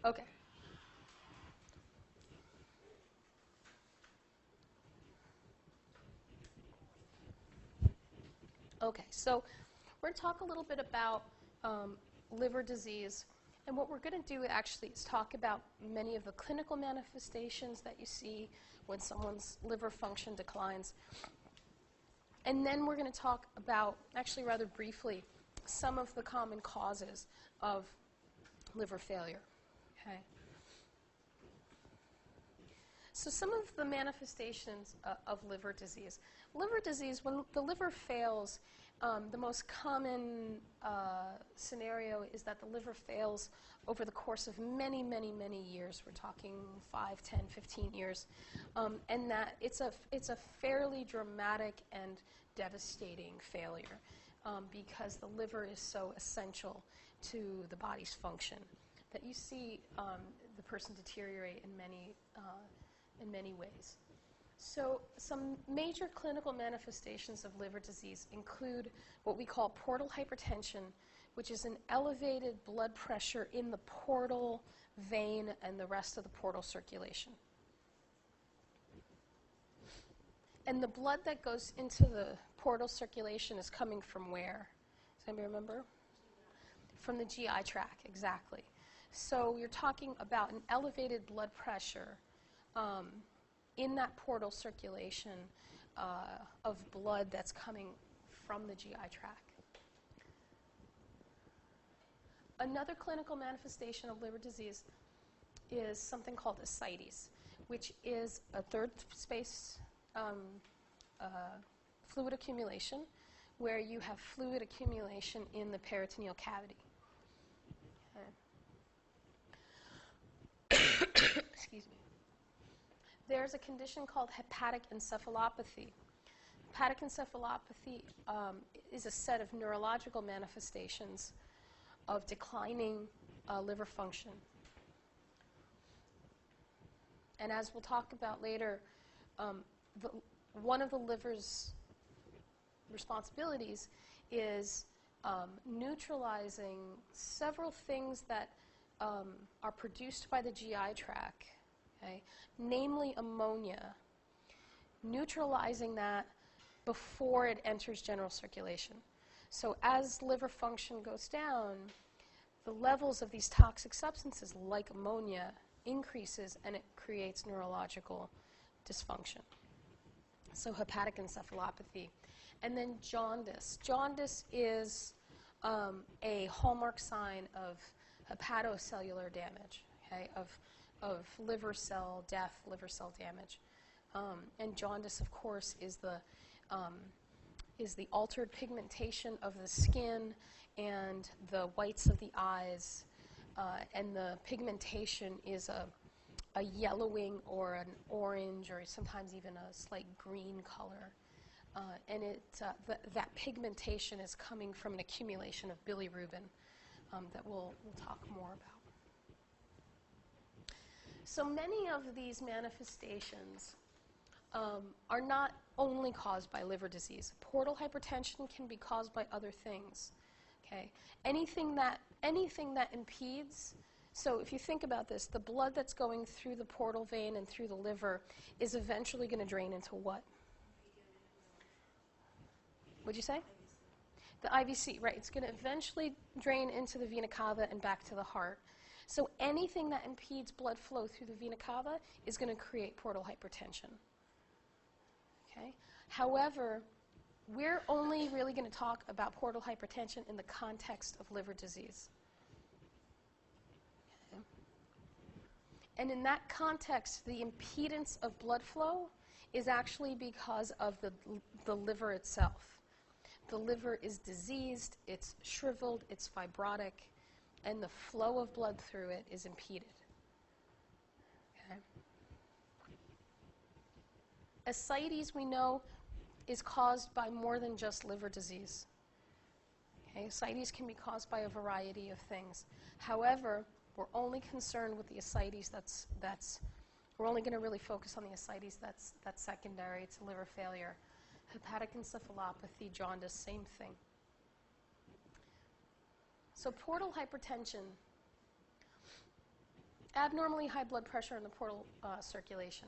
Okay. Okay, so we're going to talk a little bit about liver disease. And what we're going to do actually is talk about many of the clinical manifestations that you see when someone's liver function declines. And then we're going to talk about, actually rather briefly, some of the common causes of liver failure. Okay. So some of the manifestations of liver disease. Liver disease, when the liver fails, the most common scenario is that the liver fails over the course of many, many, many years. We're talking 5, 10, 15 years. And that it's a fairly dramatic and devastating failure because the liver is so essential to the body's function that you see the person deteriorate in many ways. So some major clinical manifestations of liver disease include what we call portal hypertension, which is an elevated blood pressure in the portal vein and the rest of the portal circulation. And the blood that goes into the portal circulation is coming from where? Does anybody remember? From the GI tract, exactly. So you're talking about an elevated blood pressure in that portal circulation of blood that's coming from the GI tract. Another clinical manifestation of liver disease is something called ascites, which is a third space fluid accumulation where you have fluid accumulation in the peritoneal cavity. Okay. Excuse me. There's a condition called hepatic encephalopathy. Hepatic encephalopathy is a set of neurological manifestations of declining liver function. And as we'll talk about later, one of the liver's responsibilities is neutralizing several things that are produced by the GI tract, okay, namely ammonia, neutralizing that before it enters general circulation. So as liver function goes down, the levels of these toxic substances like ammonia increases and it creates neurological dysfunction. So hepatic encephalopathy. And then jaundice. Jaundice is a hallmark sign of hepatocellular damage, okay, of liver cell death, liver cell damage. And jaundice, of course, is the altered pigmentation of the skin and the whites of the eyes. And the pigmentation is a yellowing or an orange or sometimes even a slight green color. And that pigmentation is coming from an accumulation of bilirubin that we'll talk more about. So many of these manifestations are not only caused by liver disease. Portal hypertension can be caused by other things. Okay? Anything that impedes. So if you think about this, the blood that's going through the portal vein and through the liver is eventually going to drain into what? What'd you say? The IVC, right. It's going to eventually drain into the vena cava and back to the heart. So anything that impedes blood flow through the vena cava is going to create portal hypertension. Okay? However, we're only really going to talk about portal hypertension in the context of liver disease. Okay? And in that context, the impedance of blood flow is actually because of the liver itself. The liver is diseased, it's shriveled, it's fibrotic, and the flow of blood through it is impeded. Okay? Ascites, we know, is caused by more than just liver disease. Okay? Ascites can be caused by a variety of things. However, we're only concerned with the ascites we're only going to really focus on the ascites that's secondary to liver failure. Hepatic encephalopathy, jaundice, same thing. So portal hypertension abnormally high blood pressure in the portal circulation.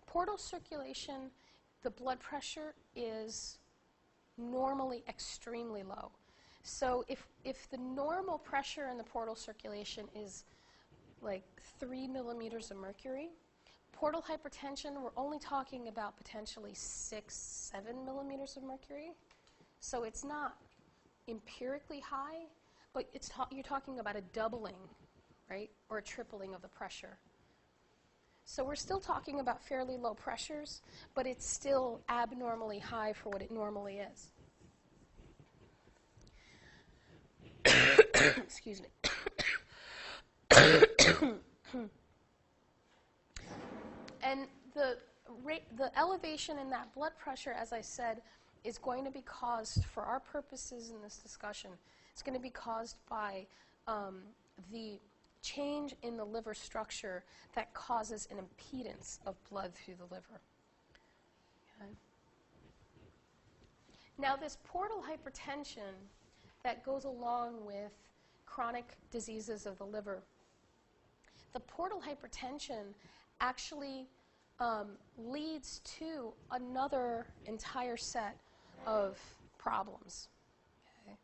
Portal circulation, the blood pressure is normally extremely low. So if the normal pressure in the portal circulation is like 3 millimeters of mercury, portal hypertension, we're only talking about potentially 6, 7 millimeters of mercury. So it's not empirically high, but you're talking about a doubling, right, or a tripling of the pressure. So we're still talking about fairly low pressures, but it's still abnormally high for what it normally is. Excuse me. And the elevation in that blood pressure, as I said, is going to be caused, for our purposes in this discussion, it's going to be caused by the change in the liver structure that causes an impedance of blood through the liver. Okay. Now, this portal hypertension that goes along with chronic diseases of the liver, the portal hypertension actually leads to another entire set of problems. Okay.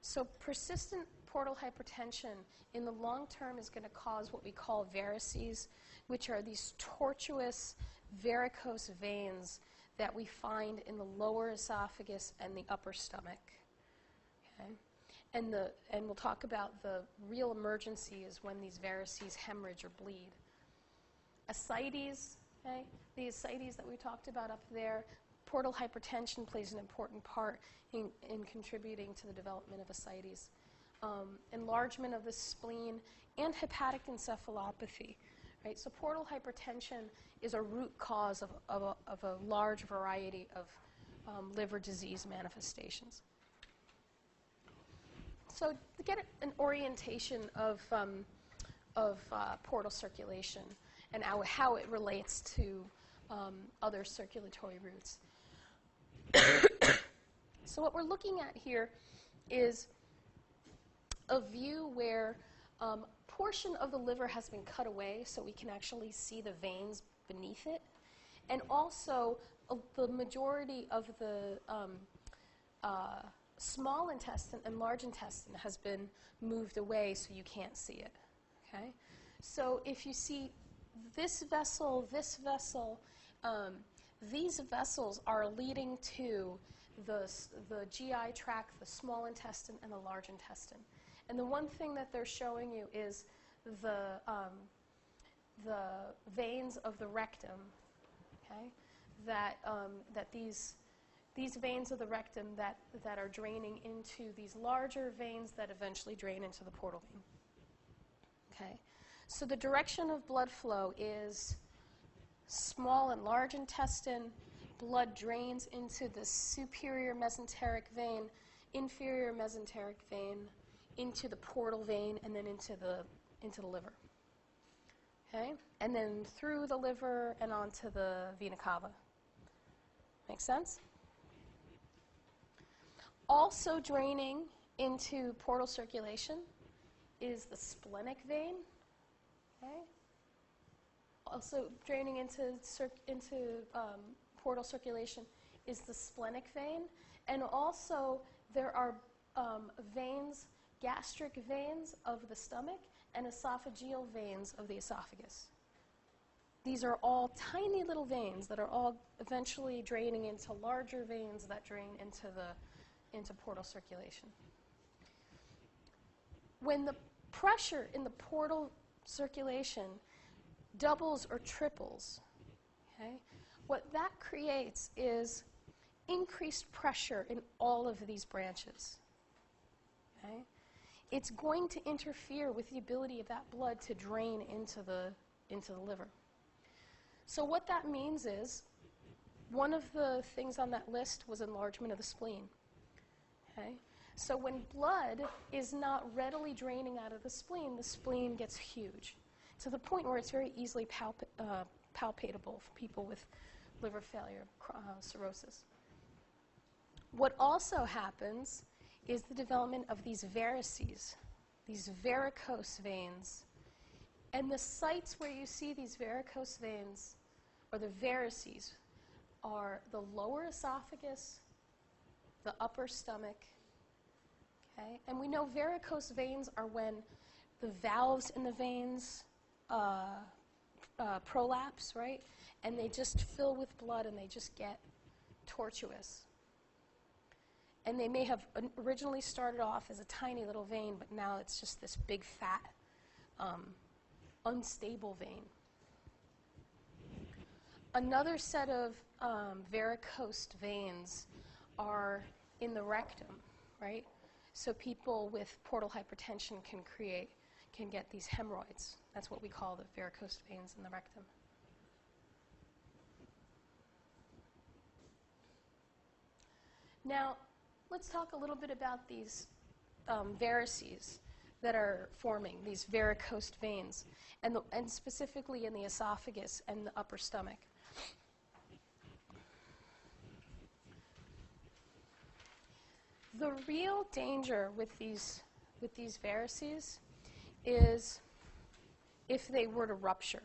So persistent portal hypertension in the long term is going to cause what we call varices, which are these tortuous varicose veins that we find in the lower esophagus and the upper stomach. Okay. And we'll talk about the real emergency is when these varices hemorrhage or bleed. Ascites, okay, the ascites that we talked about up there, portal hypertension plays an important part in contributing to the development of ascites. Enlargement of the spleen, and hepatic encephalopathy. Right? So portal hypertension is a root cause of a large variety of liver disease manifestations. So to get an orientation of portal circulation and how it relates to other circulatory routes. So what we're looking at here is a view where a portion of the liver has been cut away so we can actually see the veins beneath it. And also, the majority of the small intestine and large intestine has been moved away so you can't see it. Okay? So if you see this vessel, these vessels are leading to the GI tract, the small intestine, and the large intestine. And the one thing that they're showing you is the veins of the rectum, okay? That these veins of the rectum that are draining into these larger veins that eventually drain into the portal vein. Okay, so the direction of blood flow is small and large intestine. Blood drains into the superior mesenteric vein, inferior mesenteric vein, into the portal vein, and then into the liver. Okay, and then through the liver and onto the vena cava. Make sense? Also draining into portal circulation is the splenic vein. Okay. Also draining into portal circulation is the splenic vein, and also there are veins, gastric veins of the stomach, and esophageal veins of the esophagus. These are all tiny little veins that are all eventually draining into larger veins that drain into portal circulation. When the pressure in the portal circulation doubles or triples, okay, what that creates is increased pressure in all of these branches. Okay? It's going to interfere with the ability of that blood to drain into the liver. So what that means is, one of the things on that list was enlargement of the spleen. Okay? So when blood is not readily draining out of the spleen gets huge, to the point where it's very easily palpatable for people with liver failure, cirrhosis. What also happens is the development of these varices, these varicose veins And the sites where you see these varicose veins, or the varices, are the lower esophagus, the upper stomach. Okay? And we know varicose veins are when the valves in the veins prolapse, right? And they just fill with blood and they just get tortuous. And they may have originally started off as a tiny little vein, but now it's just this big, fat, unstable vein. Another set of varicose veins are in the rectum, right? So people with portal hypertension can get these hemorrhoids. That's what we call the varicose veins in the rectum. Now, let's talk a little bit about these varices that are forming, these varicose veins, and specifically in the esophagus and the upper stomach. The real danger with these varices is if they were to rupture.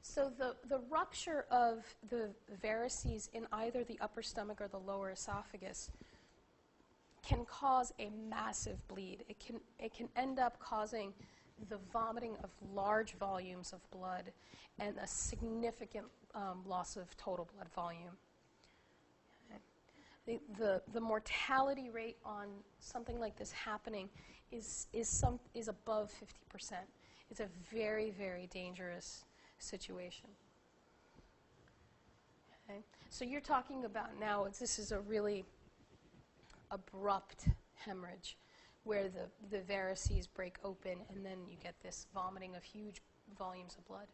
So the rupture of the varices in either the upper stomach or the lower esophagus can cause a massive bleed. It can end up causing the vomiting of large volumes of blood and a significant loss of total blood volume. The mortality rate on something like this happening is above 50%. It's a very, very dangerous situation. Okay? So you're talking about now, this is a really abrupt hemorrhage where the varices break open and then you get this vomiting of huge volumes of blood.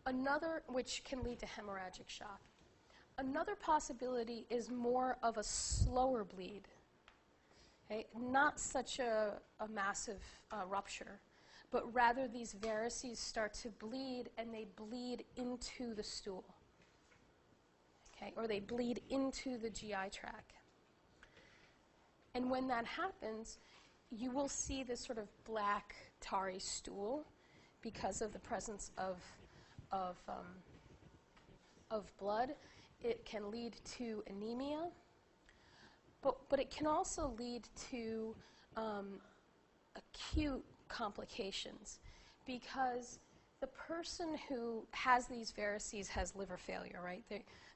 Another, which can lead to hemorrhagic shock. Another possibility is more of a slower bleed, okay? Not such a massive rupture, but rather these varices start to bleed and they bleed into the stool, okay? Or they bleed into the GI tract. And when that happens, you will see this sort of black, tarry stool because of the presence of blood. It can lead to anemia, but it can also lead to acute complications because the person who has these varices has liver failure, right?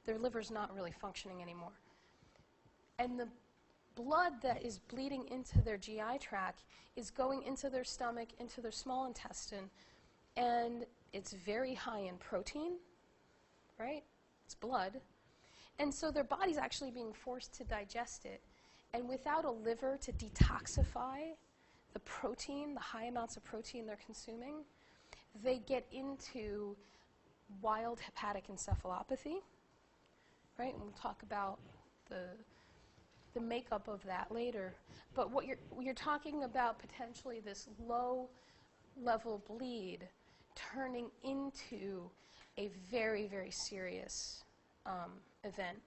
Their liver's not really functioning anymore. And the blood that is bleeding into their GI tract is going into their stomach, into their small intestine, and it's very high in protein, right? It's blood. And so their body's actually being forced to digest it. And without a liver to detoxify the protein, the high amounts of protein they're consuming, they get into wild hepatic encephalopathy, right? And we'll talk about the makeup of that later. But what you're talking about potentially this low-level bleed turning into a very, very serious event,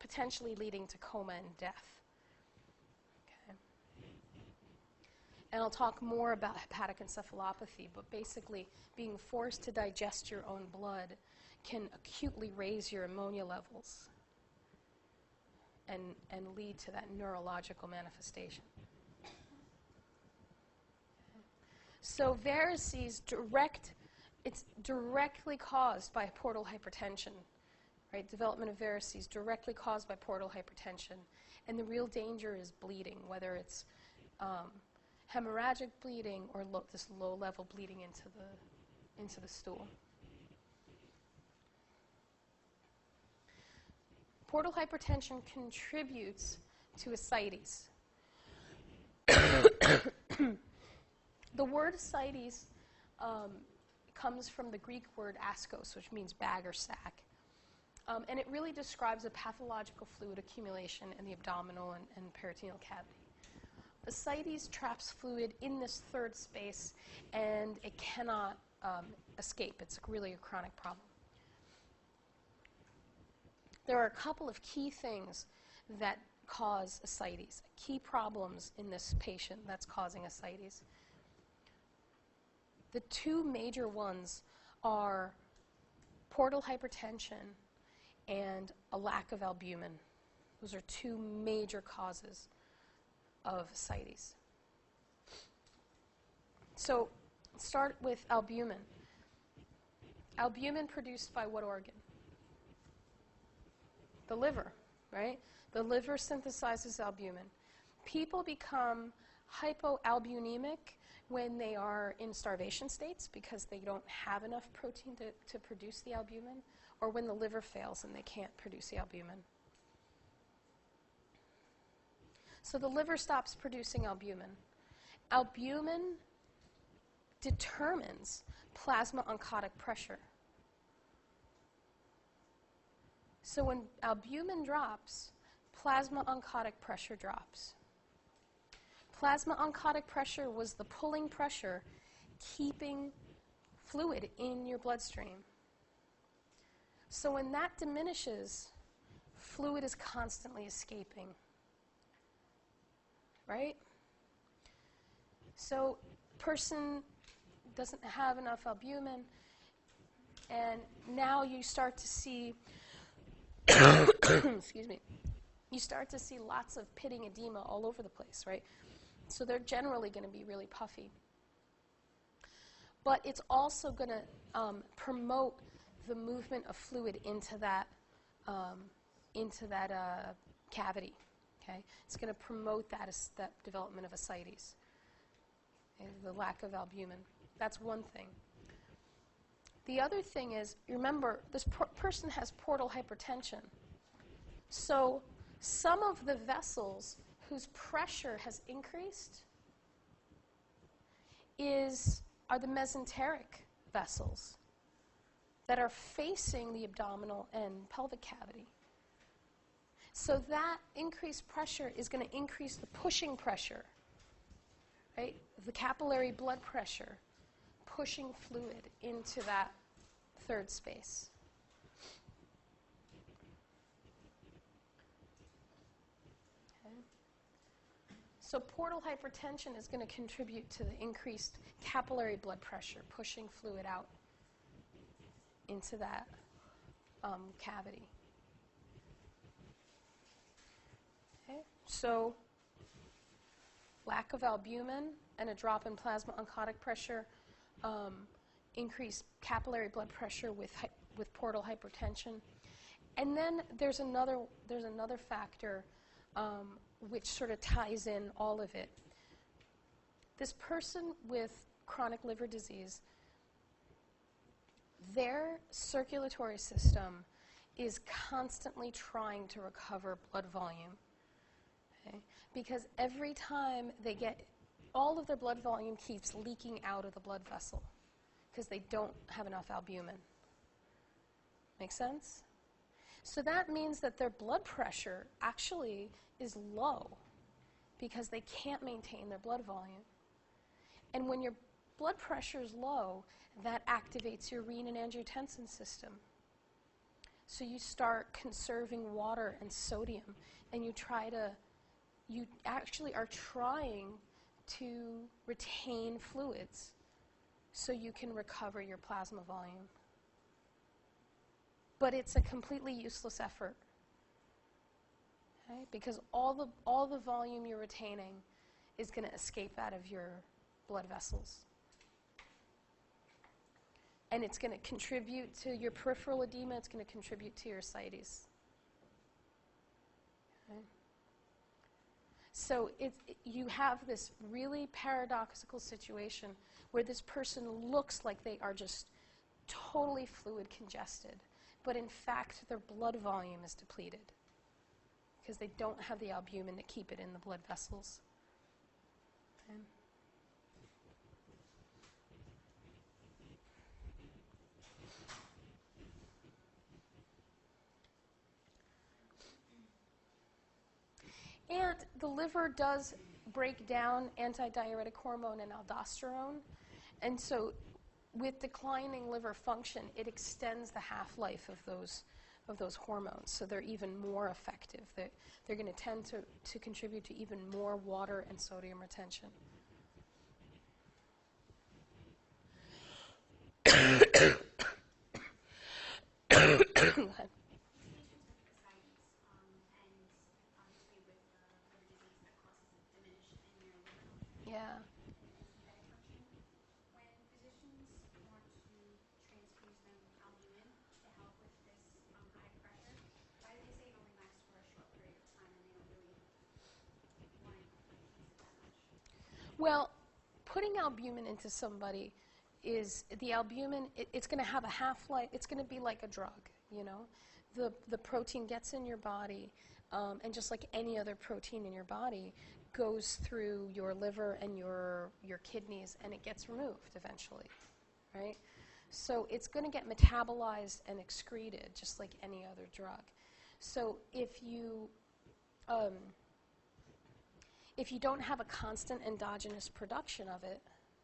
potentially leading to coma and death. Okay. And I'll talk more about hepatic encephalopathy, but basically being forced to digest your own blood can acutely raise your ammonia levels and lead to that neurological manifestation. So varices it's directly caused by portal hypertension. Right, development of varices directly caused by portal hypertension, and the real danger is bleeding, whether it's hemorrhagic bleeding or this low-level bleeding into the stool. Portal hypertension contributes to ascites. The word ascites comes from the Greek word askos, which means bag or sac. And it really describes a pathological fluid accumulation in the abdominal and peritoneal cavity. Ascites traps fluid in this third space, and it cannot escape. It's really a chronic problem. There are a couple of key things that cause ascites, key problems in this patient that's causing ascites. The two major ones are portal hypertension and a lack of albumin. Those are two major causes of ascites. So start with albumin. Albumin produced by what organ? The liver, right? The liver synthesizes albumin. People become hypoalbunemic when they are in starvation states because they don't have enough protein to produce the albumin, or when the liver fails and they can't produce the albumin. So the liver stops producing albumin. Albumin determines plasma oncotic pressure. So when albumin drops, plasma oncotic pressure drops. Plasma oncotic pressure was the pulling pressure keeping fluid in your bloodstream. So when that diminishes, fluid is constantly escaping, right? So person doesn't have enough albumin, and now you start to see excuse me, you start to see lots of pitting edema all over the place, right? So they're generally going to be really puffy. But it's also going to promote the movement of fluid into that cavity. Okay, it's going to promote that development of ascites, the lack of albumin. That's one thing. The other thing is, remember, this person has portal hypertension. So some of the vessels whose pressure has increased are the mesenteric vessels that are facing the abdominal and pelvic cavity. So that increased pressure is going to increase the pushing pressure, right? The capillary blood pressure pushing fluid into that third space. Okay. So portal hypertension is going to contribute to the increased capillary blood pressure, pushing fluid out into that cavity. Okay. So lack of albumin and a drop in plasma oncotic pressure increase capillary blood pressure with portal hypertension. And then there's another factor which sort of ties in all of it. This person with chronic liver disease, their circulatory system is constantly trying to recover blood volume. Okay? Because every time they get, all of their blood volume keeps leaking out of the blood vessel because they don't have enough albumin. Make sense? So that means that their blood pressure actually is low because they can't maintain their blood volume. And when your blood pressure is low, that activates your renin-angiotensin system. So you start conserving water and sodium, and you actually are trying to retain fluids so you can recover your plasma volume. But it's a completely useless effort, okay? Because all the volume you're retaining is going to escape out of your blood vessels. And it's going to contribute to your peripheral edema. It's going to contribute to your ascites. Okay? So you have this really paradoxical situation where this person looks like they are just totally fluid congested, but in fact their blood volume is depleted because they don't have the albumin to keep it in the blood vessels. Okay. And the liver does break down antidiuretic hormone and aldosterone. And so with declining liver function, it extends the half-life of those hormones. So they're even more effective. They're going to tend to contribute to even more water and sodium retention. ahead. Yeah. Well, putting albumin into somebody is the albumin, it's going to have a half-life. It's going to be like a drug, you know. The protein gets in your body, and just like any other protein in your body, goes through your liver and your kidneys, and it gets removed eventually, right? So it's going to get metabolized and excreted just like any other drug. So if you don't have a constant endogenous production of it,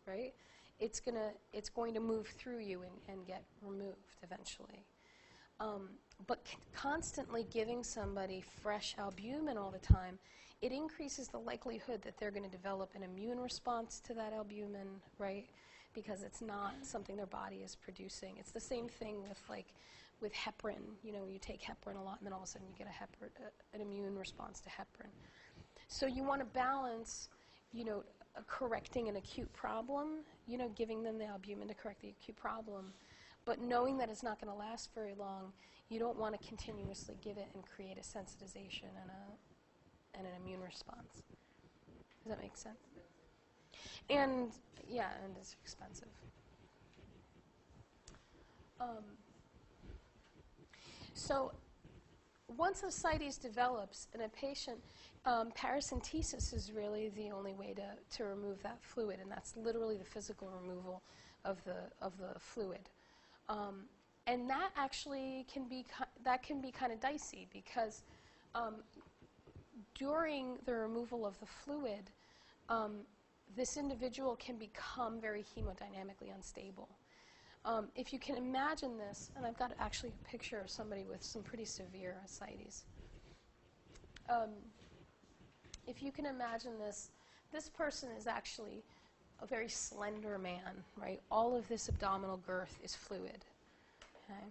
right, it's going to move through you and get removed eventually. But constantly giving somebody fresh albumin all the time, it increases the likelihood that they're going to develop an immune response to that albumin, right? Because it's not something their body is producing. It's the same thing with heparin. You know, you take heparin a lot, and then all of a sudden you get an immune response to heparin. So you want to balance, you know, correcting an acute problem, you know, giving them the albumin to correct the acute problem, but knowing that it's not going to last very long, you don't want to continuously give it and create a sensitization and an immune response. Does that make sense? And, yeah, and it's expensive. So once ascites develops in a patient, paracentesis is really the only way to remove that fluid, and that's literally the physical removal of the fluid. And that actually can be kind of dicey because during the removal of the fluid, this individual can become very hemodynamically unstable. If you can imagine this, and I've got actually a picture of somebody with some pretty severe ascites. If you can imagine this person is actually a very slender man, right? All of this abdominal girth is fluid, okay?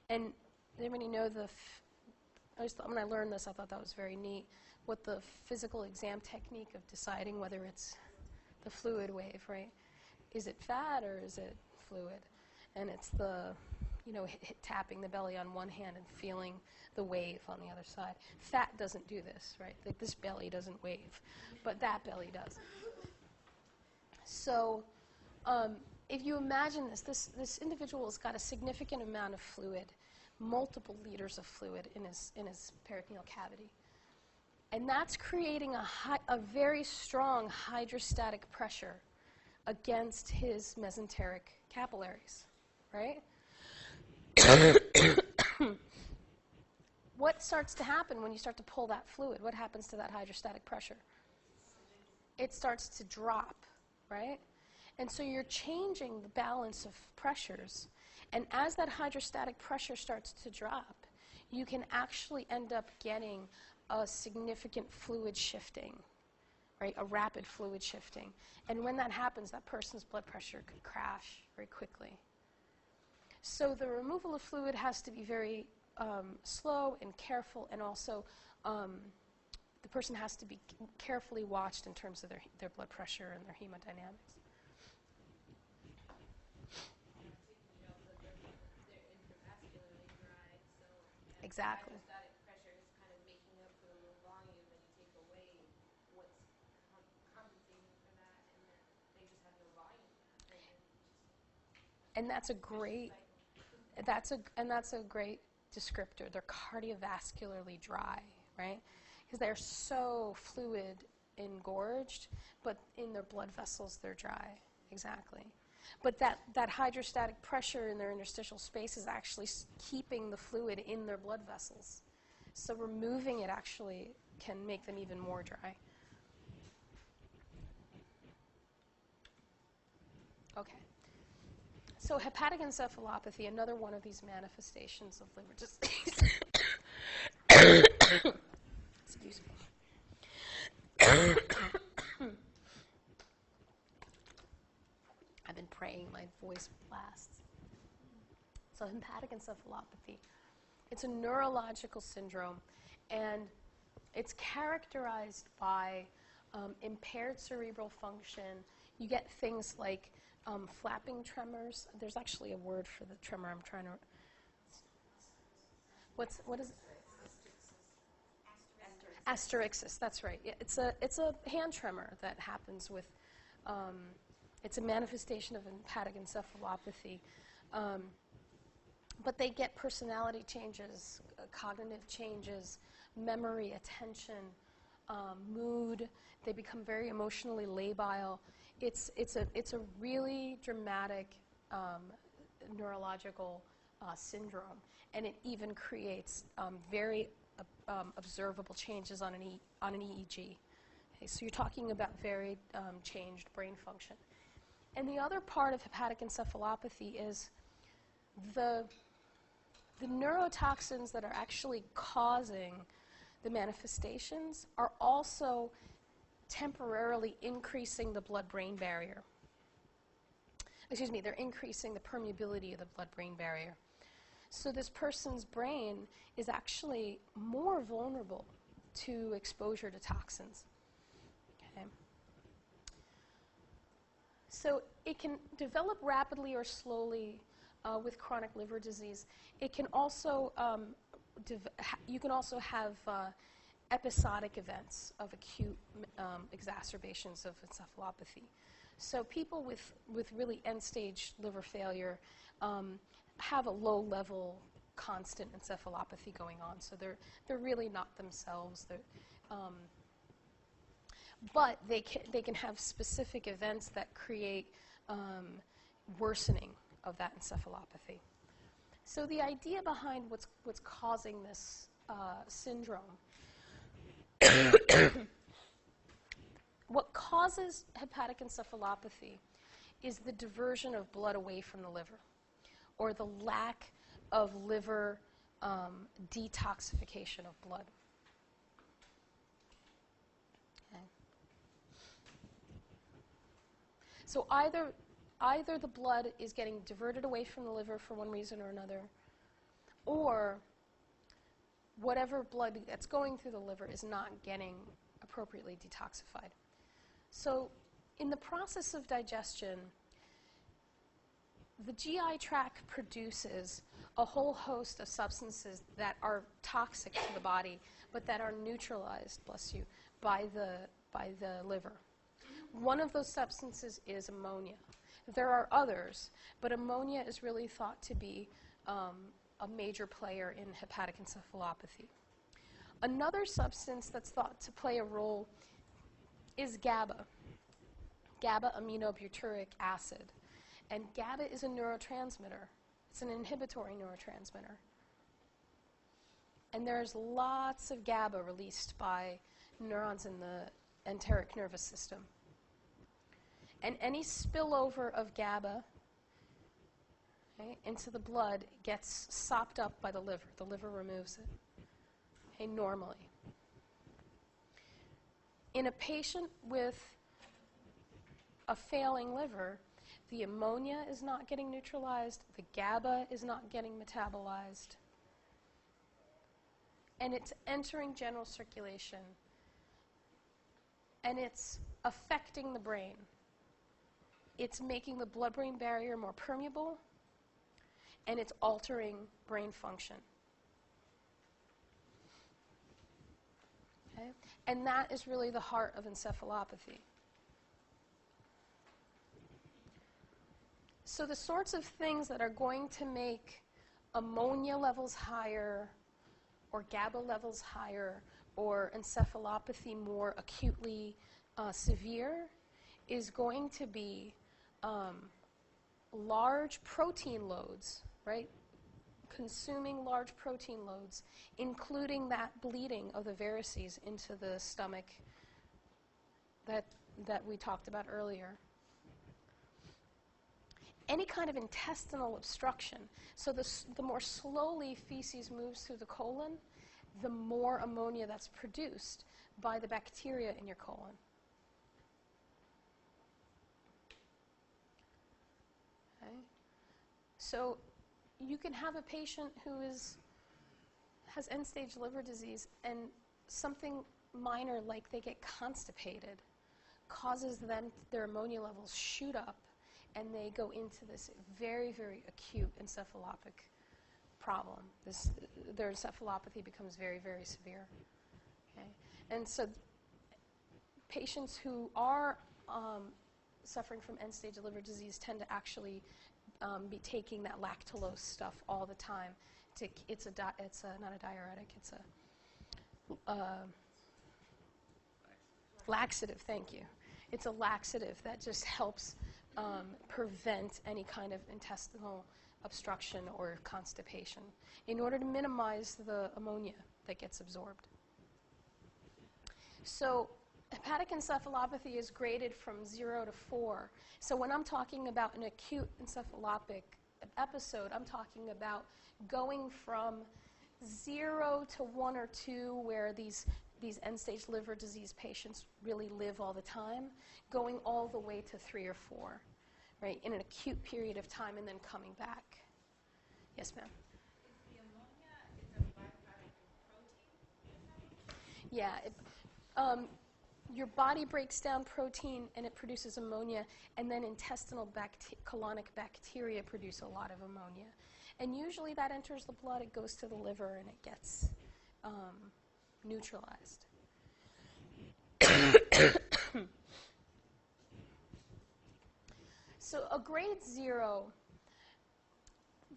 And anybody know when I learned this, I thought that was very neat, what the physical exam technique of deciding whether it's the fluid wave, right? Is it fat or is it fluid? And it's tapping the belly on one hand and feeling the wave on the other side. Fat doesn't do this, right? Like this belly doesn't wave, but that belly does. So if you imagine this individual has got a significant amount of fluid, multiple liters of fluid in his peritoneal cavity. And that's creating a very strong hydrostatic pressure against his mesenteric capillaries, right? What starts to happen when you start to pull that fluid? What happens to that hydrostatic pressure? It starts to drop, right? And so you're changing the balance of pressures. And as that hydrostatic pressure starts to drop, you can actually end up getting a significant fluid shifting, right? A rapid fluid shifting. And when that happens, that person's blood pressure could crash very quickly. So the removal of fluid has to be very slow and careful, and also the person has to be carefully watched in terms of their blood pressure and their hemodynamics. Exactly. Hydrostatic pressure is kind of making up for the low volume, and you take away what's compensating for that, and then they just have no volume. And that's a great descriptor. They're cardiovascularly dry, right? Because they're so fluid engorged, but in their blood vessels they're dry. Exactly. But that hydrostatic pressure in their interstitial space is actually keeping the fluid in their blood vessels. So removing it actually can make them even more dry. Okay. So hepatic encephalopathy, another one of these manifestations of liver disease. Excuse me. I've been praying my voice blasts. So hepatic encephalopathy, it's a neurological syndrome, and it's characterized by impaired cerebral function. You get things like flapping tremors. There's actually a word for the tremor I'm trying to... What is it? Ascites, that's right. Yeah, it's a hand tremor that happens with, it's a manifestation of hepatic encephalopathy. But they get personality changes, cognitive changes, memory, attention, mood. They become very emotionally labile. It's a really dramatic neurological syndrome, and it even creates very observable changes on an EEG. Okay, so you're talking about very changed brain function. And the other part of hepatic encephalopathy is the neurotoxins that are actually causing the manifestations are also temporarily increasing the blood-brain barrier. Excuse me, they're increasing the permeability of the blood-brain barrier. So this person's brain is actually more vulnerable to exposure to toxins. Okay. So it can develop rapidly or slowly with chronic liver disease. It can also, you can also have episodic events of acute exacerbations of encephalopathy. So people with really end-stage liver failure have a low-level constant encephalopathy going on. So they're really not themselves. But they can have specific events that create worsening of that encephalopathy. So the idea behind what's causing this syndrome, what causes hepatic encephalopathy is the diversion of blood away from the liver, or the lack of liver detoxification of blood. Okay. So either the blood is getting diverted away from the liver for one reason or another, or whatever blood that's going through the liver is not getting appropriately detoxified. So in the process of digestion, the GI tract produces a whole host of substances that are toxic to the body, but that are neutralized, bless you, by the liver. One of those substances is ammonia. There are others, but ammonia is really thought to be a major player in hepatic encephalopathy. Another substance that's thought to play a role is GABA, GABA-aminobutyric acid. And GABA is a neurotransmitter. It's an inhibitory neurotransmitter. And there's lots of GABA released by neurons in the enteric nervous system. And any spillover of GABA into the blood gets sopped up by the liver. The liver removes it normally. In a patient with a failing liver, the ammonia is not getting neutralized, the GABA is not getting metabolized, and it's entering general circulation, and it's affecting the brain. It's making the blood-brain barrier more permeable, and it's altering brain function. Okay? And that is really the heart of encephalopathy. So the sorts of things that are going to make ammonia levels higher, or GABA levels higher, or encephalopathy more acutely severe is going to be large protein loads, right? Consuming large protein loads, including that bleeding of the varices into the stomach that we talked about earlier. Any kind of intestinal obstruction, so the more slowly feces moves through the colon, the more ammonia that's produced by the bacteria in your colon. Okay? So you can have a patient who has end-stage liver disease, and something minor like they get constipated causes their ammonia levels shoot up, and they go into this very, very acute encephalopathic problem. Their encephalopathy becomes very, very severe. Okay? And so patients who are suffering from end-stage liver disease tend to actually be taking that lactulose stuff all the time. It's not a diuretic. It's a laxative. Thank you. It's a laxative that just helps prevent any kind of intestinal obstruction or constipation in order to minimize the ammonia that gets absorbed. So hepatic encephalopathy is graded from 0 to 4. So when I'm talking about an acute encephalopathic episode, I'm talking about going from 0 to 1 or 2, where these end-stage liver disease patients really live all the time, going all the way to 3 or 4, right, in an acute period of time, and then coming back. Yes, ma'am? Is the ammonia, it's a byproduct of protein? Yeah. Your body breaks down protein and it produces ammonia, and then intestinal colonic bacteria produce a lot of ammonia. And usually that enters the blood, it goes to the liver, and it gets neutralized. So a grade 0,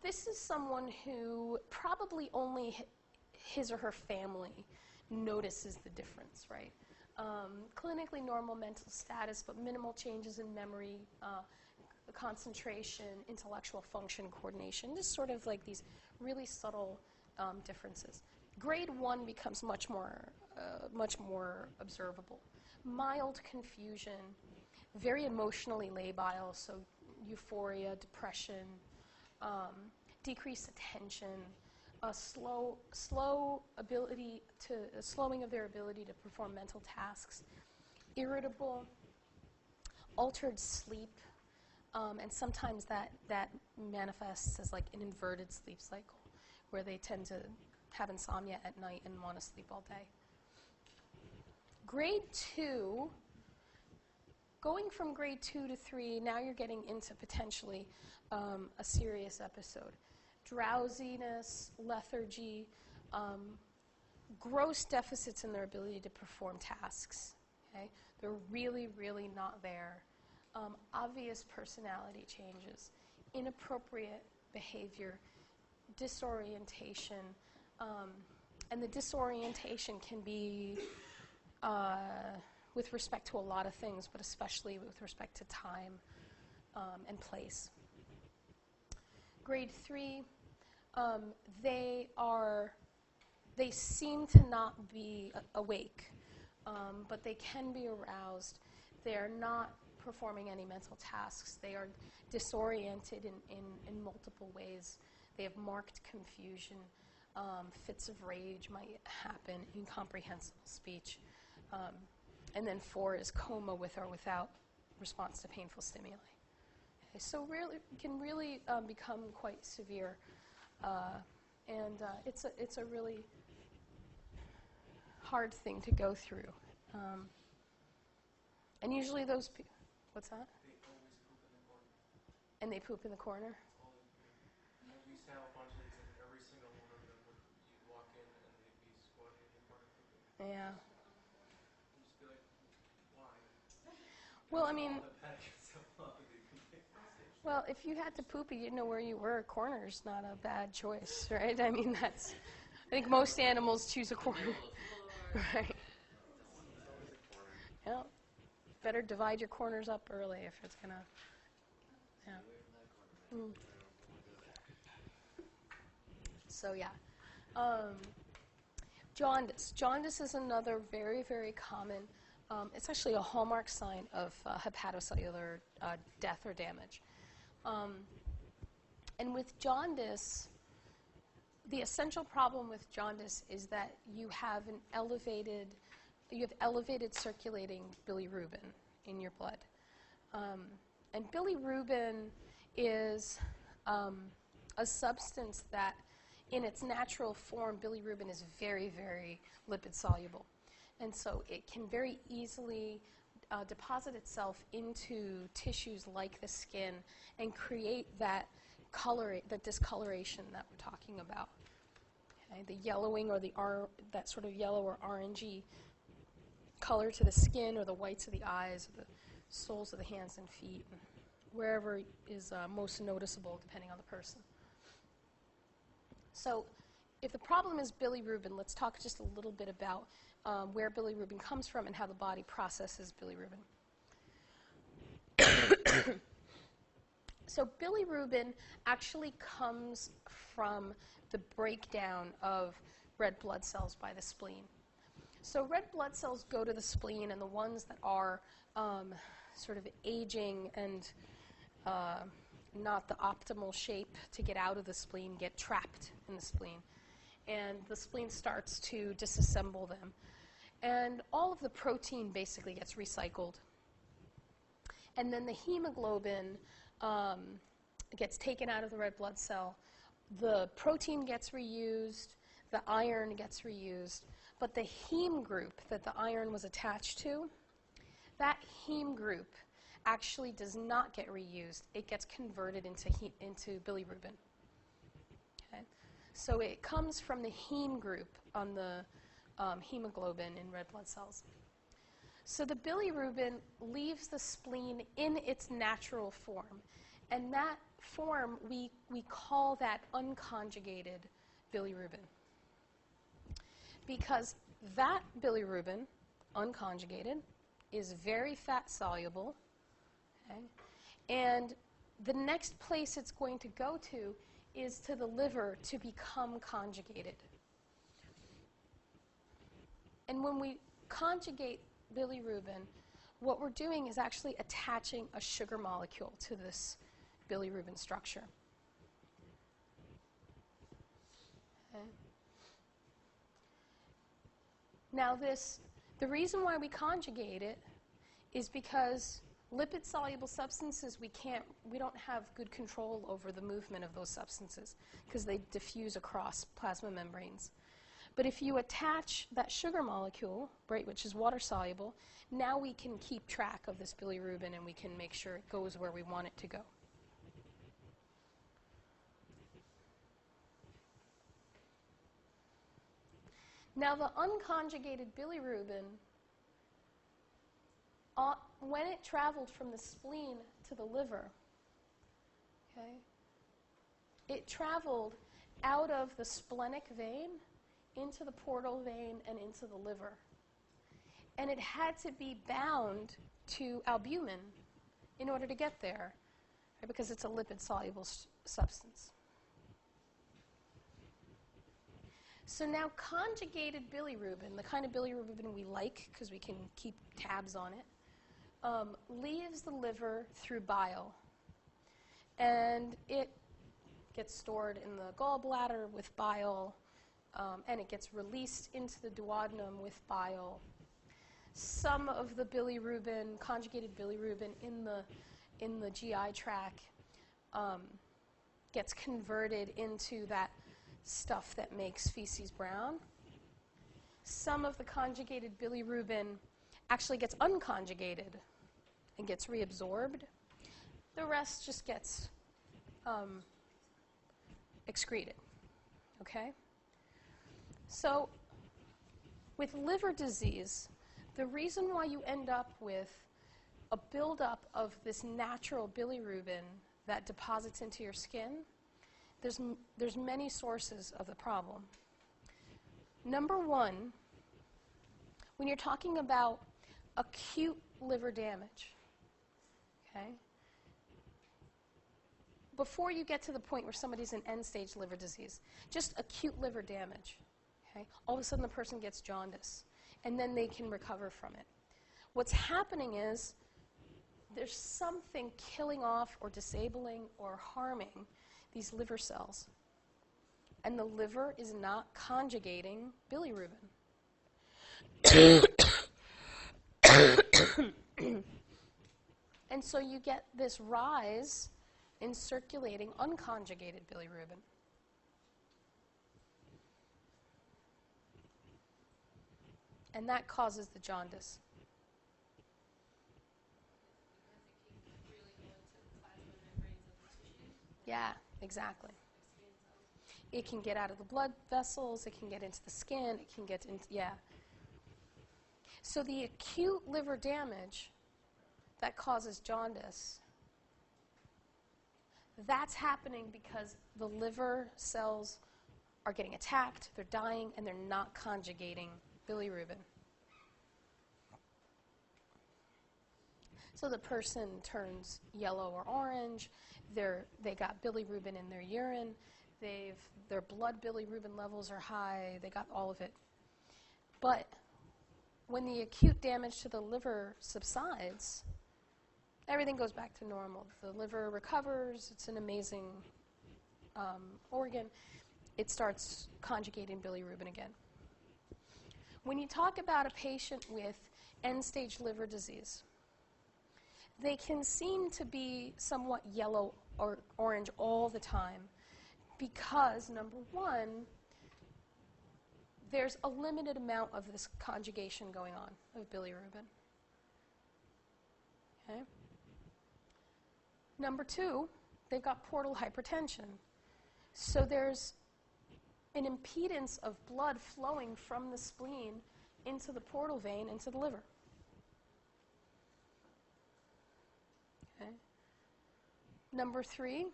this is someone who probably only his or her family notices the difference, right? Clinically normal mental status, but minimal changes in memory, concentration, intellectual function, coordination, just sort of like these really subtle differences. Grade 1 becomes much more observable. Mild confusion, very emotionally labile, so euphoria, depression, decreased attention, a slowing of their ability to perform mental tasks, irritable, altered sleep, and sometimes that manifests as like an inverted sleep cycle, where they tend to have insomnia at night and want to sleep all day. Grade 2, going from grade 2 to 3, now you're getting into potentially a serious episode. Drowsiness, lethargy, gross deficits in their ability to perform tasks. Okay? They're really, really not there. Obvious personality changes, inappropriate behavior, disorientation, and the disorientation can be with respect to a lot of things, but especially with respect to time and place. Grade 3, they seem to not be awake, but they can be aroused. They are not performing any mental tasks. They are disoriented in multiple ways. They have marked confusion. Fits of rage might happen, incomprehensible speech. And then 4 is coma with or without response to painful stimuli. Okay, so it can really become quite severe. And it's a really hard thing to go through. And usually those people, what's that? They always poop in the corner. And they poop in the corner? We used to have a bunch of these, and every single one of them you'd walk in and they'd be squatting in the corner pooping. Yeah. You'd just be like, why? Well, I mean, Hepatic encephalopathy can take place. well, if you had to poop, you'd know where you were. A corner's not a bad choice, right? I mean, I think most animals choose a corner. Right. Yeah. Better divide your corners up early if it's going to, yeah. So, yeah. Jaundice. Jaundice is another very, very common, it's actually a hallmark sign of hepatocellular death or damage. And with jaundice, the essential problem with jaundice is that you have elevated circulating bilirubin in your blood. And bilirubin is a a substance that in its natural form, bilirubin is very, very lipid soluble. And so it can very easily deposit itself into tissues like the skin and create that discoloration that we're talking about. Okay? The yellowing or that sort of yellow or orangey color to the skin, or the whites of the eyes, or the soles of the hands and feet, and wherever is most noticeable depending on the person. So if the problem is bilirubin, let's talk just a little bit about where bilirubin comes from and how the body processes bilirubin. So bilirubin actually comes from the breakdown of red blood cells by the spleen. So red blood cells go to the spleen, and the ones that are sort of aging and not the optimal shape to get out of the spleen get trapped in the spleen. And the spleen starts to disassemble them. And all of the protein basically gets recycled. And then the hemoglobin gets taken out of the red blood cell. The protein gets reused, the iron gets reused, but the heme group that the iron was attached to, that heme group actually does not get reused. It gets converted into bilirubin. Okay? So it comes from the heme group on the hemoglobin in red blood cells. So the bilirubin leaves the spleen in its natural form. And that form, we call that unconjugated bilirubin. Because that bilirubin, unconjugated, is very fat soluble. Okay? And the next place it's going to go to is to the liver to become conjugated. And when we conjugate bilirubin, what we're doing is actually attaching a sugar molecule to this bilirubin structure. Okay. Now the reason why we conjugate it is because lipid-soluble substances, we don't have good control over the movement of those substances because they diffuse across plasma membranes. But if you attach that sugar molecule, right, which is water-soluble, now we can keep track of this bilirubin and we can make sure it goes where we want it to go. Now the unconjugated bilirubin, when it traveled from the spleen to the liver, okay, it traveled out of the splenic vein into the portal vein and into the liver. And it had to be bound to albumin in order to get there, right, because it's a lipid-soluble substance. So now conjugated bilirubin, the kind of bilirubin we like because we can keep tabs on it, leaves the liver through bile. And it gets stored in the gallbladder with bile, and it gets released into the duodenum with bile. Some of the bilirubin, conjugated bilirubin in the GI tract gets converted into that stuff that makes feces brown. Some of the conjugated bilirubin actually gets unconjugated and gets reabsorbed. The rest just gets excreted. Okay? So with liver disease, the reason why you end up with a buildup of this natural bilirubin that deposits into your skin, there's many sources of the problem. Number one, when you're talking about acute liver damage, okay, before you get to the point where somebody's in end-stage liver disease, just acute liver damage, okay, all of a sudden the person gets jaundice, and then they can recover from it. What's happening is there's something killing off or disabling or harming these liver cells. And the liver is not conjugating bilirubin. And so you get this rise in circulating unconjugated bilirubin. And that causes the jaundice. Because it can really go into the plasma membranes of the tissue. Yeah, exactly. Skin cells. It can get out of the blood vessels, it can get into the skin, it can get into, yeah. So the acute liver damage that causes jaundice, that's happening because the liver cells are getting attacked, they're dying, and they're not conjugating bilirubin. So the person turns yellow or orange, they got bilirubin in their urine, their blood bilirubin levels are high, they got all of it. But when the acute damage to the liver subsides, everything goes back to normal. The liver recovers, it's an amazing organ. It starts conjugating bilirubin again. When you talk about a patient with end-stage liver disease, they can seem to be somewhat yellow or orange all the time because, number one, there's a limited amount of this conjugation going on of bilirubin. Okay? Number two, they've got portal hypertension. So there's an impedance of blood flowing from the spleen into the portal vein, into the liver. Okay. Number three,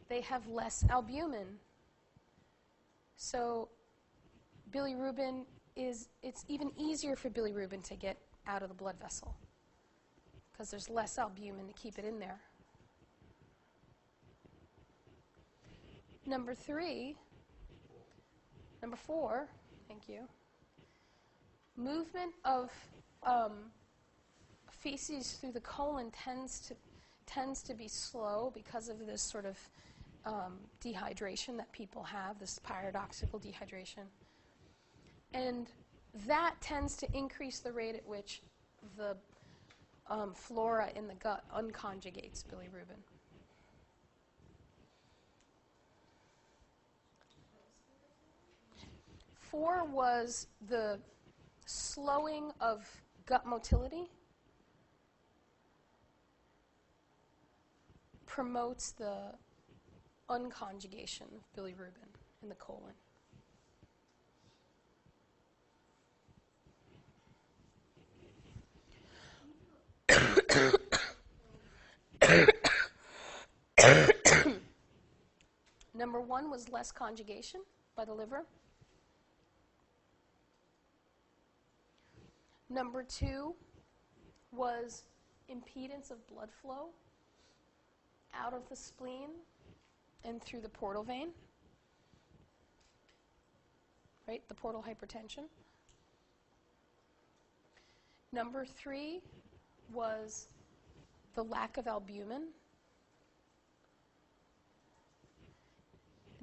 they have less albumin. So bilirubin it's even easier for bilirubin to get out of the blood vessel because there's less albumin to keep it in there. Number four, thank you. Movement of feces through the colon tends to be slow because of this sort of dehydration that people have, this paradoxical dehydration. And that tends to increase the rate at which the flora in the gut unconjugates bilirubin. Four was the slowing of gut motility promotes the unconjugation of bilirubin in the colon. Number one was less conjugation by the liver. Number two was impedance of blood flow out of the spleen and through the portal vein, right, the portal hypertension. Number three was the lack of albumin.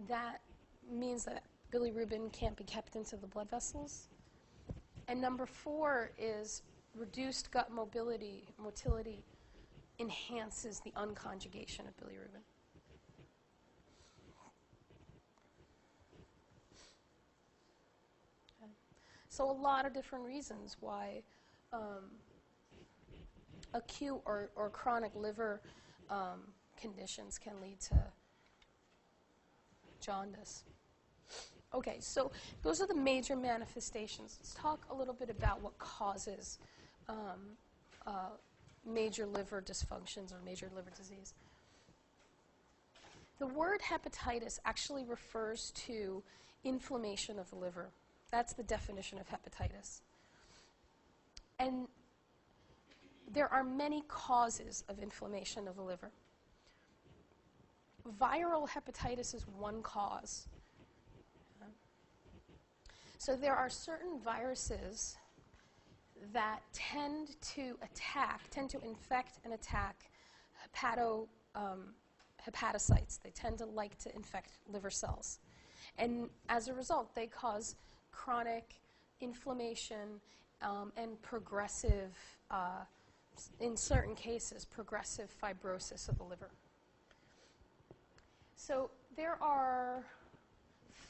That means that bilirubin can't be kept into the blood vessels. And number four is reduced gut motility enhances the unconjugation of bilirubin. Okay. So a lot of different reasons why acute or chronic liver conditions can lead to jaundice. Okay, so those are the major manifestations. Let's talk a little bit about what causes major liver dysfunctions or major liver disease. The word hepatitis actually refers to inflammation of the liver. That's the definition of hepatitis. And there are many causes of inflammation of the liver. Viral hepatitis is one cause. So there are certain viruses that tend to infect and attack hepatocytes. They tend to like to infect liver cells. And as a result, they cause chronic inflammation and progressive, in certain cases, progressive fibrosis of the liver. So there are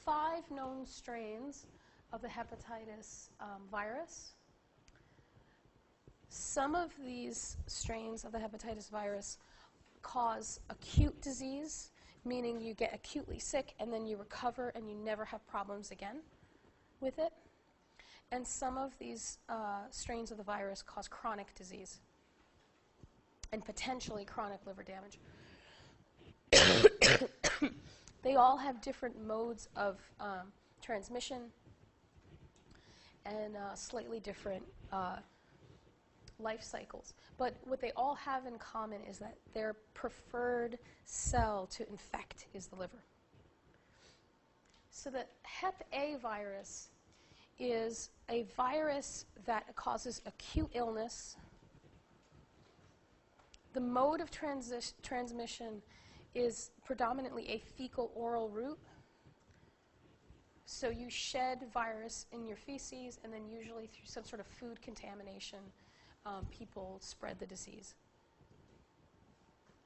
5 known strains of the hepatitis virus. Some of these strains of the hepatitis virus cause acute disease, meaning you get acutely sick and then you recover and you never have problems again with it. And some of these strains of the virus cause chronic disease and potentially chronic liver damage. They all have different modes of transmission and slightly different life cycles. But what they all have in common is that their preferred cell to infect is the liver. So the Hep A virus is a virus that causes acute illness. The mode of transmission is predominantly a fecal-oral route. So you shed virus in your feces, and then usually through some sort of food contamination, people spread the disease.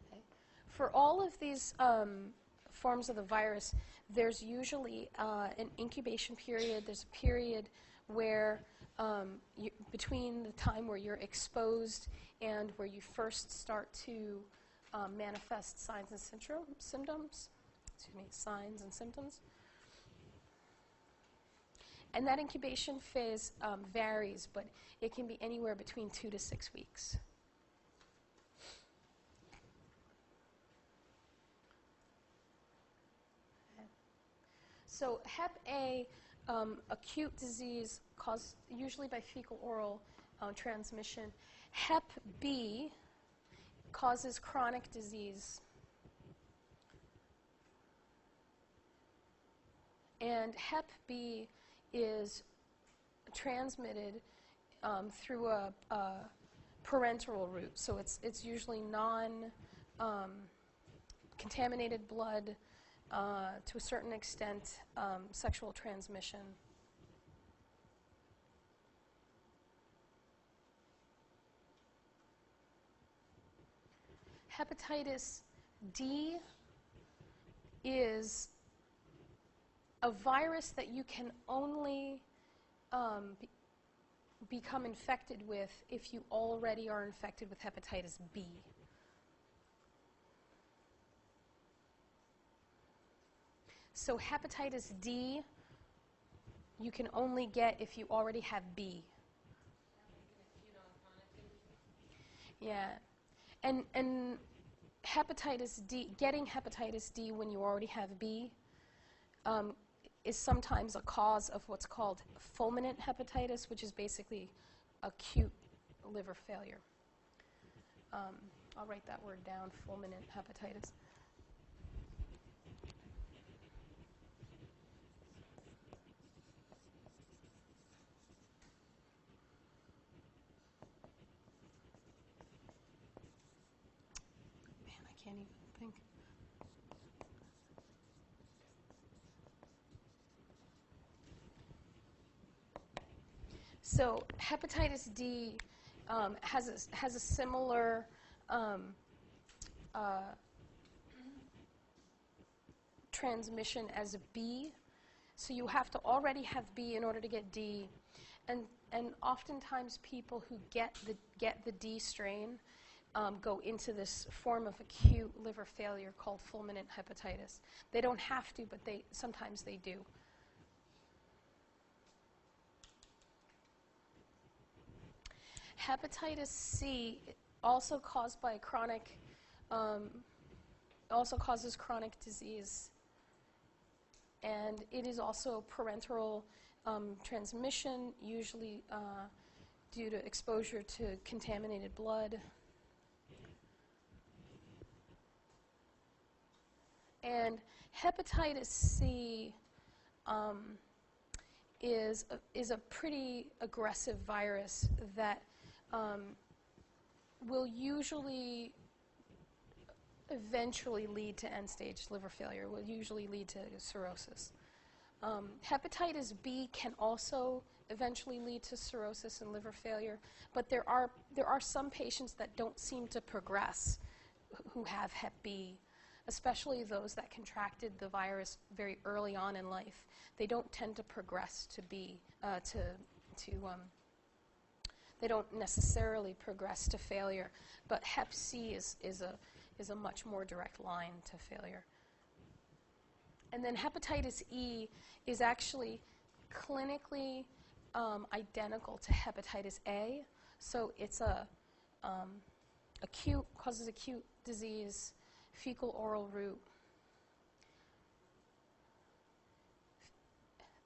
Okay. For all of these forms of the virus, there's usually an incubation period. There's a period where between the time where you're exposed and where you first start to manifest signs and symptoms. Signs and symptoms. And that incubation phase varies, but it can be anywhere between 2 to 6 weeks. Okay. So Hep A, acute disease caused usually by fecal-oral transmission. Hep B causes chronic disease. And Hep B is transmitted through a parenteral route. So it's usually non-contaminated blood, to a certain extent, sexual transmission. Hepatitis D is a virus that you can only become infected with if you already are infected with hepatitis B. So hepatitis D you can only get if you already have B. Yeah. And hepatitis D, getting hepatitis D when you already have B is sometimes a cause of what's called fulminant hepatitis, which is basically acute liver failure. I'll write that word down, fulminant hepatitis. Man, I can't even think. So hepatitis D has a similar transmission as B. So you have to already have B in order to get D. And oftentimes people who get the D strain go into this form of acute liver failure called fulminant hepatitis. They don't have to, but sometimes they do. Hepatitis C, also caused by chronic, also causes chronic disease, and it is also parenteral transmission, usually due to exposure to contaminated blood. And hepatitis C is a pretty aggressive virus that will usually eventually lead to end-stage liver failure, will usually lead to cirrhosis. Hepatitis B can also eventually lead to cirrhosis and liver failure, but there are some patients that don't seem to progress who have Hep B. especially those that contracted the virus very early on in life, they don't tend to progress to be, they don't necessarily progress to failure, but Hep C is a much more direct line to failure. And then hepatitis E is actually clinically identical to hepatitis A, so it's causes acute disease, fecal oral route.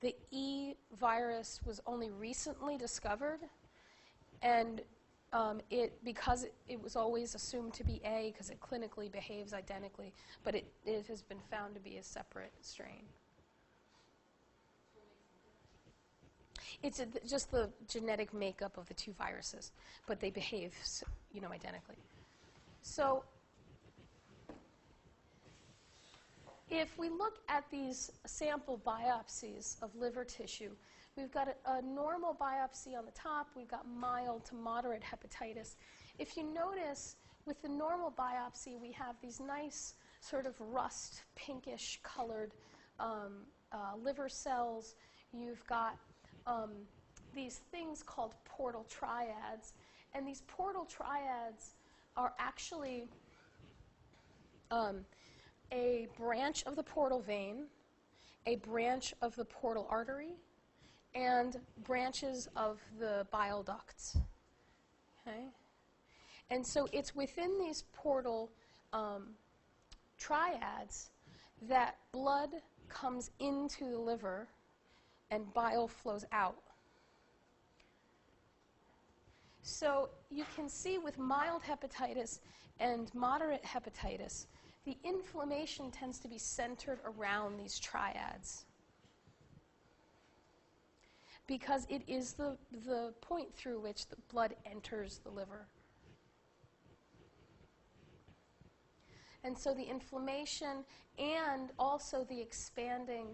The E virus was only recently discovered, and because it was always assumed to be A because it clinically behaves identically, but it has been found to be a separate strain. It's just the genetic makeup of the two viruses, but they behave, identically. So if we look at these sample biopsies of liver tissue, we've got a normal biopsy on the top. We've got mild to moderate hepatitis. If you notice, with the normal biopsy, we have these nice sort of rust, pinkish colored liver cells. You've got these things called portal triads. And these portal triads are actually a branch of the portal vein, a branch of the portal artery, and branches of the bile ducts. Okay? And so it's within these portal triads that blood comes into the liver and bile flows out. So you can see with mild hepatitis and moderate hepatitis, the inflammation tends to be centered around these triads, because it is the point through which the blood enters the liver. And so the inflammation and also the expanding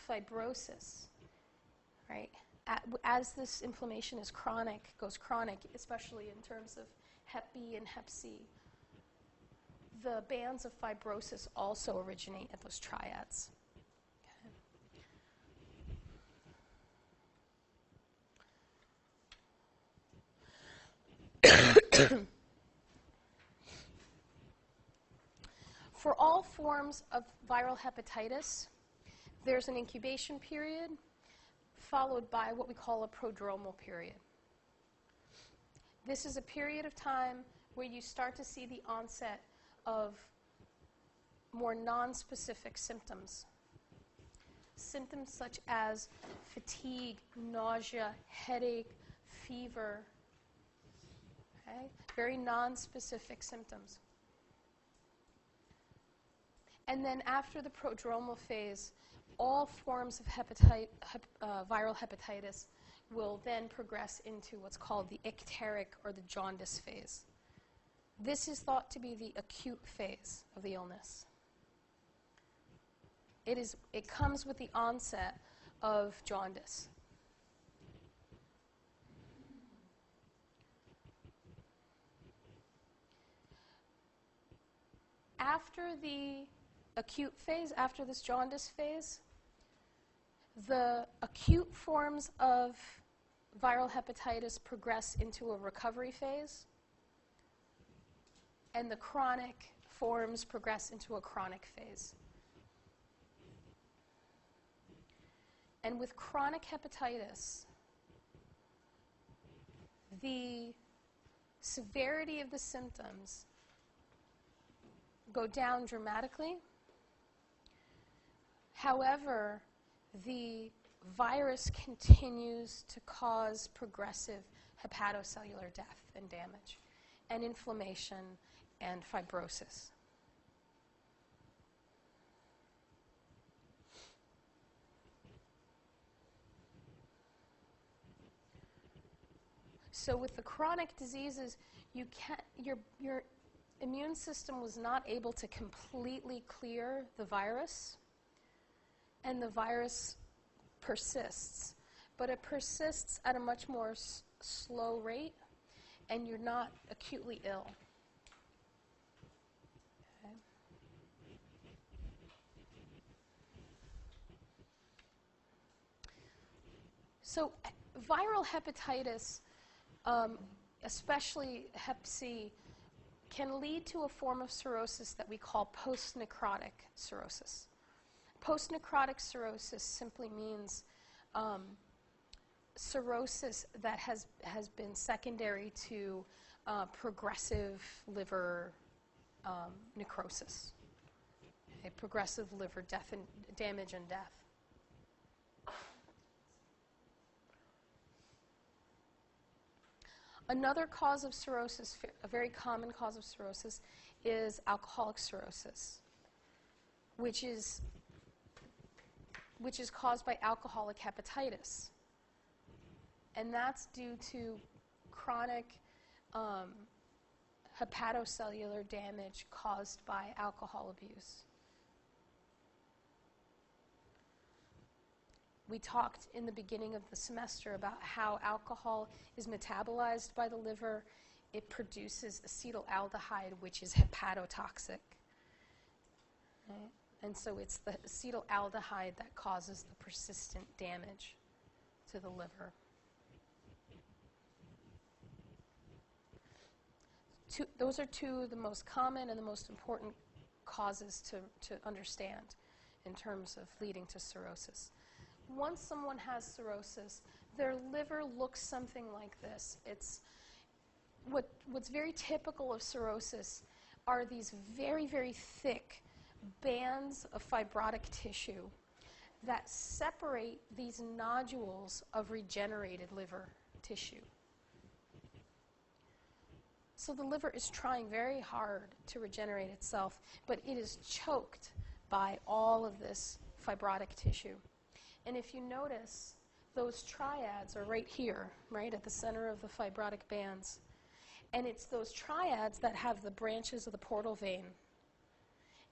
fibrosis, right? As this inflammation is chronic, goes chronic, especially in terms of Hep B and Hep C, the bands of fibrosis also originate at those triads. Okay. For all forms of viral hepatitis, there's an incubation period followed by what we call a prodromal period. This is a period of time where you start to see the onset of more nonspecific symptoms. Symptoms such as fatigue, nausea, headache, fever. Okay? Very nonspecific symptoms. And then after the prodromal phase, all forms of viral hepatitis will then progress into what's called the icteric or the jaundice phase. This is thought to be the acute phase of the illness. It comes with the onset of jaundice. After the acute phase, after this jaundice phase, the acute forms of viral hepatitis progress into a recovery phase, and the chronic forms progress into a chronic phase. And with chronic hepatitis, the severity of the symptoms go down dramatically. However, the virus continues to cause progressive hepatocellular death and damage, and inflammation and fibrosis. So with the chronic diseases, your immune system was not able to completely clear the virus, and the virus persists. But it persists at a much more slow rate, and you're not acutely ill. Okay. So viral hepatitis, especially hep C, can lead to a form of cirrhosis that we call post-necrotic cirrhosis. Post-necrotic cirrhosis simply means cirrhosis that has been secondary to progressive liver necrosis, okay, progressive liver damage and death. Another cause of cirrhosis, a very common cause of cirrhosis, is alcoholic cirrhosis, which is caused by alcoholic hepatitis. And that's due to chronic hepatocellular damage caused by alcohol abuse. We talked in the beginning of the semester about how alcohol is metabolized by the liver. It produces acetaldehyde, which is hepatotoxic. Right? And so it's the acetaldehyde that causes the persistent damage to the liver. Those are two of the most common and the most important causes to understand in terms of leading to cirrhosis. Once someone has cirrhosis, their liver looks something like this. What's very typical of cirrhosis are these very, very thick bands of fibrotic tissue that separate these nodules of regenerated liver tissue. So the liver is trying very hard to regenerate itself, but it is choked by all of this fibrotic tissue. And if you notice, those triads are right here, right at the center of the fibrotic bands. And it's those triads that have the branches of the portal vein.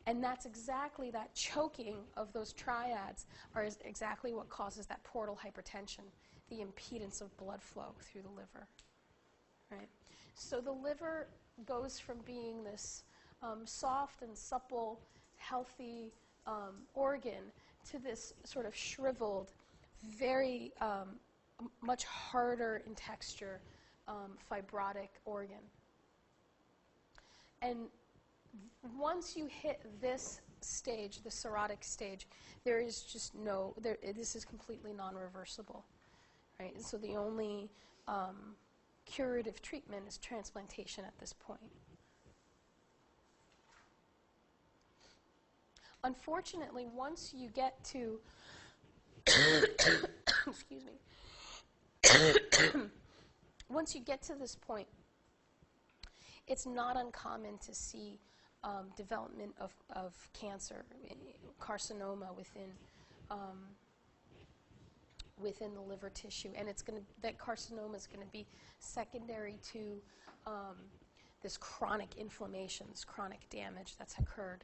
And that's exactly that choking of those triads is exactly what causes that portal hypertension, the impedance of blood flow through the liver. Right? So the liver goes from being this soft and supple, healthy organ to this sort of shriveled, very much harder in texture, fibrotic organ. And once you hit this stage, the cirrhotic stage, there is just this is completely non-reversible, right? And so the only curative treatment is transplantation at this point. Unfortunately, once you get to excuse me, once you get to this point, it's not uncommon to see development of cancer, carcinoma within the liver tissue, and that carcinoma is going to be secondary to this chronic inflammation, this chronic damage that's occurred.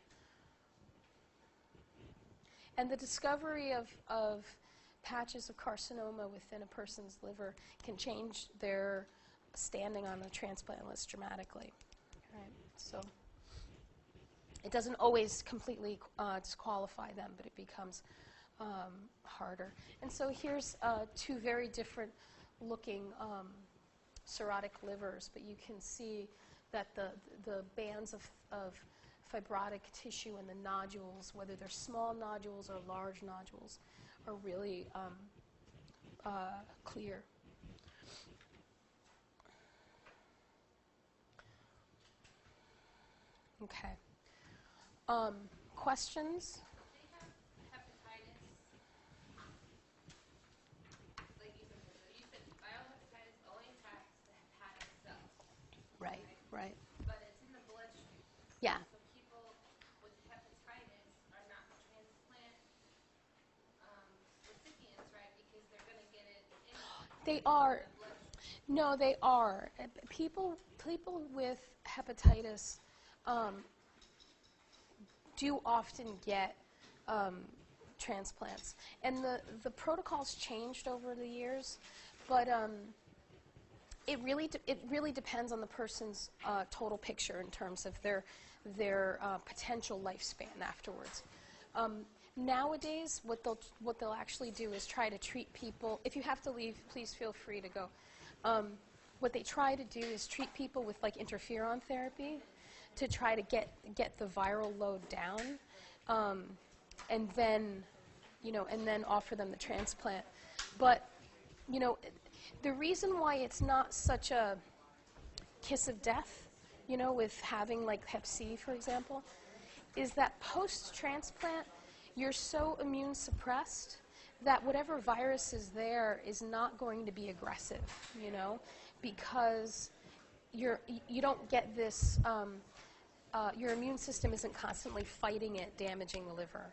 And the discovery of patches of carcinoma within a person's liver can change their standing on the transplant list dramatically. Right? So it doesn't always completely disqualify them, but it becomes harder. And so here's two very different looking cirrhotic livers, but you can see that the bands of fibrotic tissue and the nodules, whether they're small nodules or large nodules, are really clear. Okay. Questions? They have hepatitis, like you said viral hepatitis only attacks the hepatic cells. Right, right. But it's in the bloodstream. Yeah. So people with hepatitis are not transplant recipients, right? Because they're going to get it They are. the bloodstream. No, they are. People with hepatitis do often get transplants. And the protocol's changed over the years, but it really depends on the person's total picture in terms of their potential lifespan afterwards. Nowadays, what they'll actually do is try to treat people. If you have to leave, please feel free to go. What they try to do is treat people with like interferon therapy to try to get the viral load down, and then offer them the transplant. But the reason why it's not such a kiss of death, with having like Hep C, for example, is that post-transplant, you're so immune suppressed that whatever virus is there is not going to be aggressive, because you don't get this, your immune system isn't constantly fighting it, damaging the liver.